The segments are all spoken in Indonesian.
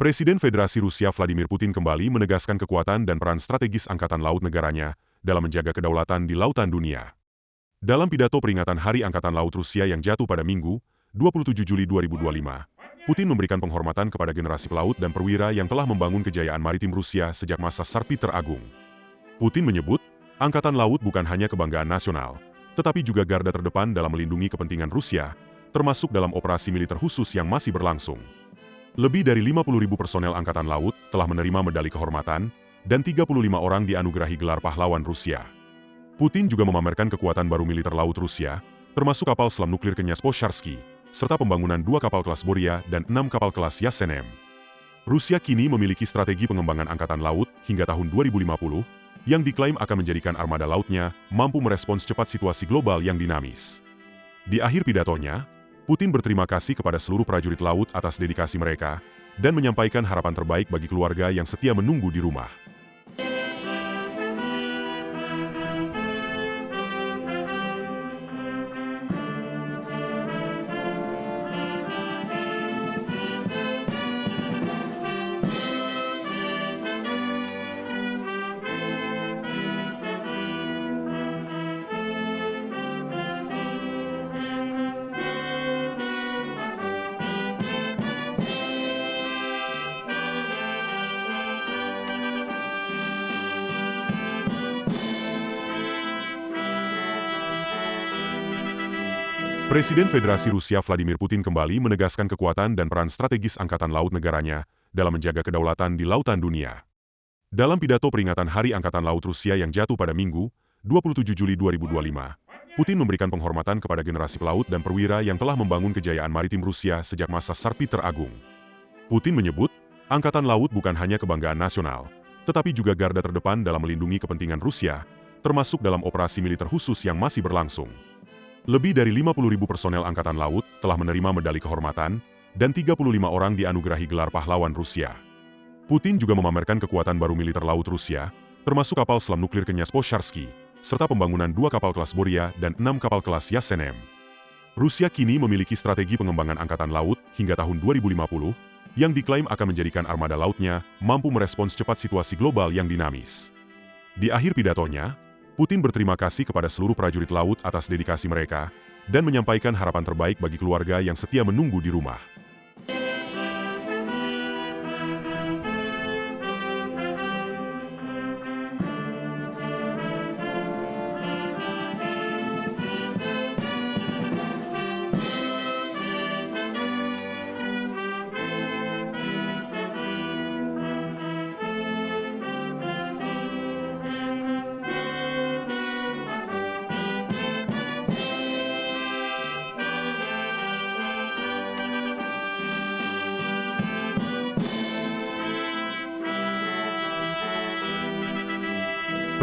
Presiden Federasi Rusia Vladimir Putin kembali menegaskan kekuatan dan peran strategis Angkatan Laut negaranya dalam menjaga kedaulatan di lautan dunia. Dalam pidato peringatan Hari Angkatan Laut Rusia yang jatuh pada Minggu, 27 Juli 2025, Putin memberikan penghormatan kepada generasi pelaut dan perwira yang telah membangun kejayaan maritim Rusia sejak masa Tsar Peter Agung. Putin menyebut, Angkatan Laut bukan hanya kebanggaan nasional, tetapi juga garda terdepan dalam melindungi kepentingan Rusia, termasuk dalam operasi militer khusus yang masih berlangsung. Lebih dari 50.000 personel Angkatan Laut telah menerima medali kehormatan, dan 35 orang dianugerahi gelar pahlawan Rusia. Putin juga memamerkan kekuatan baru militer laut Rusia, termasuk kapal selam nuklir Kenyas Posharsky, serta pembangunan 2 kapal kelas Boria dan 6 kapal kelas Yasenem. Rusia kini memiliki strategi pengembangan Angkatan Laut hingga tahun 2050, yang diklaim akan menjadikan armada lautnya mampu merespons cepat situasi global yang dinamis. Di akhir pidatonya, Putin berterima kasih kepada seluruh prajurit laut atas dedikasi mereka, dan menyampaikan harapan terbaik bagi keluarga yang setia menunggu di rumah. Presiden Federasi Rusia Vladimir Putin kembali menegaskan kekuatan dan peran strategis Angkatan Laut negaranya dalam menjaga kedaulatan di lautan dunia. Dalam pidato peringatan Hari Angkatan Laut Rusia yang jatuh pada Minggu, 27 Juli 2025, Putin memberikan penghormatan kepada generasi pelaut dan perwira yang telah membangun kejayaan maritim Rusia sejak masa Tsar Peter Agung. Putin menyebut, Angkatan Laut bukan hanya kebanggaan nasional, tetapi juga garda terdepan dalam melindungi kepentingan Rusia, termasuk dalam operasi militer khusus yang masih berlangsung. Lebih dari 50.000 personel Angkatan Laut telah menerima medali kehormatan, dan 35 orang dianugerahi gelar pahlawan Rusia. Putin juga memamerkan kekuatan baru militer laut Rusia, termasuk kapal selam nuklir Kenyas Posharsky, serta pembangunan 2 kapal kelas Boria dan 6 kapal kelas Yasenem. Rusia kini memiliki strategi pengembangan Angkatan Laut hingga tahun 2050, yang diklaim akan menjadikan armada lautnya mampu merespons cepat situasi global yang dinamis. Di akhir pidatonya, Putin berterima kasih kepada seluruh prajurit laut atas dedikasi mereka, dan menyampaikan harapan terbaik bagi keluarga yang setia menunggu di rumah.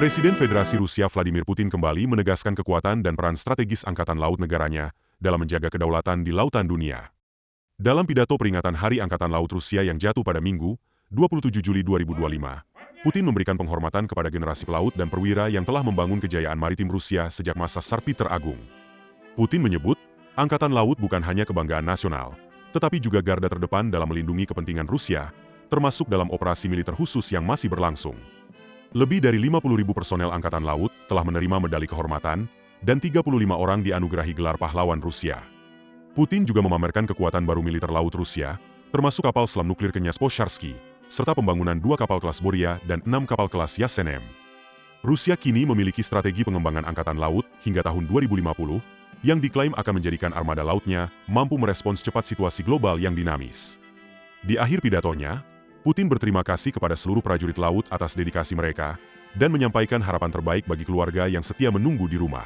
Presiden Federasi Rusia Vladimir Putin kembali menegaskan kekuatan dan peran strategis Angkatan Laut negaranya dalam menjaga kedaulatan di lautan dunia. Dalam pidato peringatan Hari Angkatan Laut Rusia yang jatuh pada Minggu, 27 Juli 2025, Putin memberikan penghormatan kepada generasi pelaut dan perwira yang telah membangun kejayaan maritim Rusia sejak masa Tsar Peter Agung. Putin menyebut, Angkatan Laut bukan hanya kebanggaan nasional, tetapi juga garda terdepan dalam melindungi kepentingan Rusia, termasuk dalam operasi militer khusus yang masih berlangsung. Lebih dari 50.000 personel Angkatan Laut telah menerima medali kehormatan, dan 35 orang dianugerahi gelar pahlawan Rusia. Putin juga memamerkan kekuatan baru militer laut Rusia, termasuk kapal selam nuklir Kenyas Posharsky, serta pembangunan 2 kapal kelas Boria dan 6 kapal kelas Yasenem. Rusia kini memiliki strategi pengembangan Angkatan Laut hingga tahun 2050, yang diklaim akan menjadikan armada lautnya mampu merespons cepat situasi global yang dinamis. Di akhir pidatonya, Putin berterima kasih kepada seluruh prajurit laut atas dedikasi mereka, dan menyampaikan harapan terbaik bagi keluarga yang setia menunggu di rumah.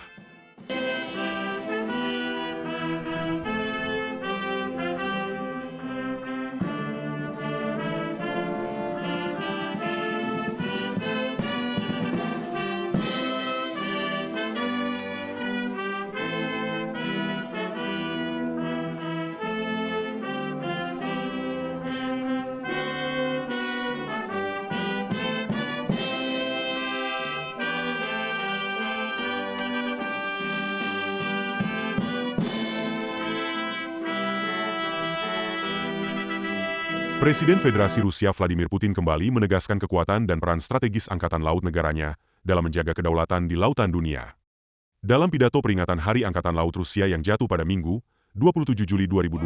Presiden Federasi Rusia Vladimir Putin kembali menegaskan kekuatan dan peran strategis Angkatan Laut negaranya dalam menjaga kedaulatan di lautan dunia. Dalam pidato peringatan Hari Angkatan Laut Rusia yang jatuh pada Minggu, 27 Juli 2025,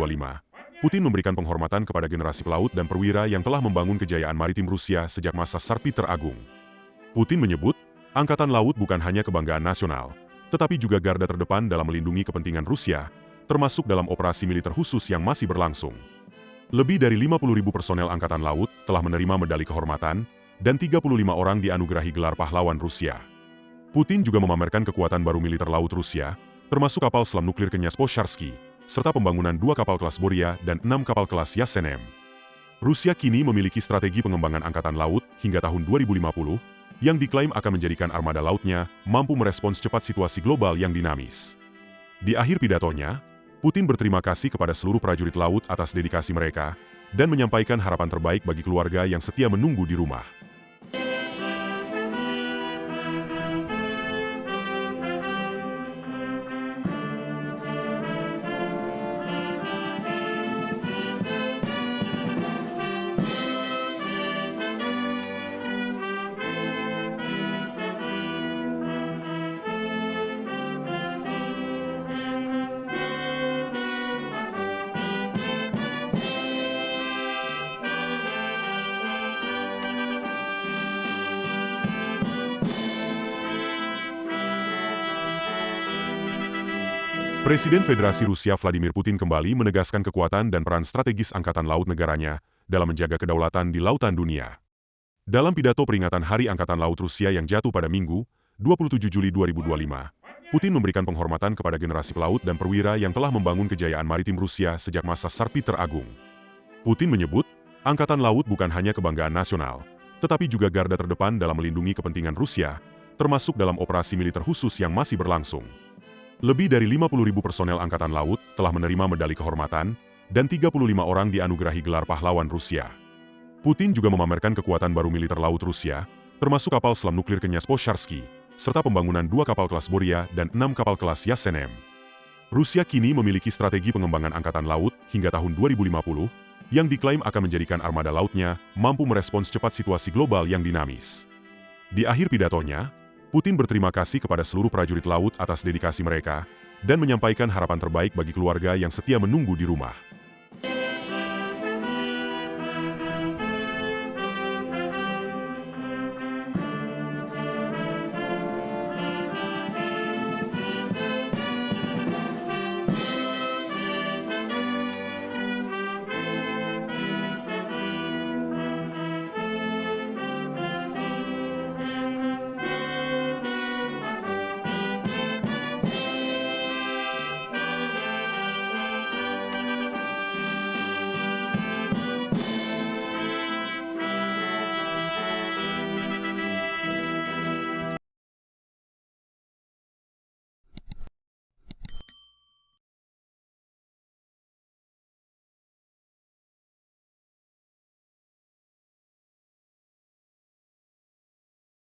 Putin memberikan penghormatan kepada generasi pelaut dan perwira yang telah membangun kejayaan maritim Rusia sejak masa Tsar Peter Agung. Putin menyebut, Angkatan Laut bukan hanya kebanggaan nasional, tetapi juga garda terdepan dalam melindungi kepentingan Rusia, termasuk dalam operasi militer khusus yang masih berlangsung. Lebih dari 50.000 personel Angkatan Laut telah menerima medali kehormatan, dan 35 orang dianugerahi gelar pahlawan Rusia. Putin juga memamerkan kekuatan baru militer laut Rusia, termasuk kapal selam nuklir Kenyas Posharsky, serta pembangunan 2 kapal kelas Boria dan 6 kapal kelas Yasenem. Rusia kini memiliki strategi pengembangan Angkatan Laut hingga tahun 2050, yang diklaim akan menjadikan armada lautnya mampu merespons cepat situasi global yang dinamis. Di akhir pidatonya, Putin berterima kasih kepada seluruh prajurit laut atas dedikasi mereka, dan menyampaikan harapan terbaik bagi keluarga yang setia menunggu di rumah. Presiden Federasi Rusia Vladimir Putin kembali menegaskan kekuatan dan peran strategis Angkatan Laut negaranya dalam menjaga kedaulatan di lautan dunia. Dalam pidato peringatan Hari Angkatan Laut Rusia yang jatuh pada Minggu, 27 Juli 2025, Putin memberikan penghormatan kepada generasi pelaut dan perwira yang telah membangun kejayaan maritim Rusia sejak masa Tsar Peter Agung. Putin menyebut, Angkatan Laut bukan hanya kebanggaan nasional, tetapi juga garda terdepan dalam melindungi kepentingan Rusia, termasuk dalam operasi militer khusus yang masih berlangsung. Lebih dari 50.000 personel Angkatan Laut telah menerima medali kehormatan, dan 35 orang dianugerahi gelar pahlawan Rusia. Putin juga memamerkan kekuatan baru militer laut Rusia, termasuk kapal selam nuklir Kenyas Posharsky, serta pembangunan 2 kapal kelas Boria dan 6 kapal kelas Yasenem. Rusia kini memiliki strategi pengembangan Angkatan Laut hingga tahun 2050, yang diklaim akan menjadikan armada lautnya mampu merespons cepat situasi global yang dinamis. Di akhir pidatonya, Putin berterima kasih kepada seluruh prajurit laut atas dedikasi mereka, dan menyampaikan harapan terbaik bagi keluarga yang setia menunggu di rumah.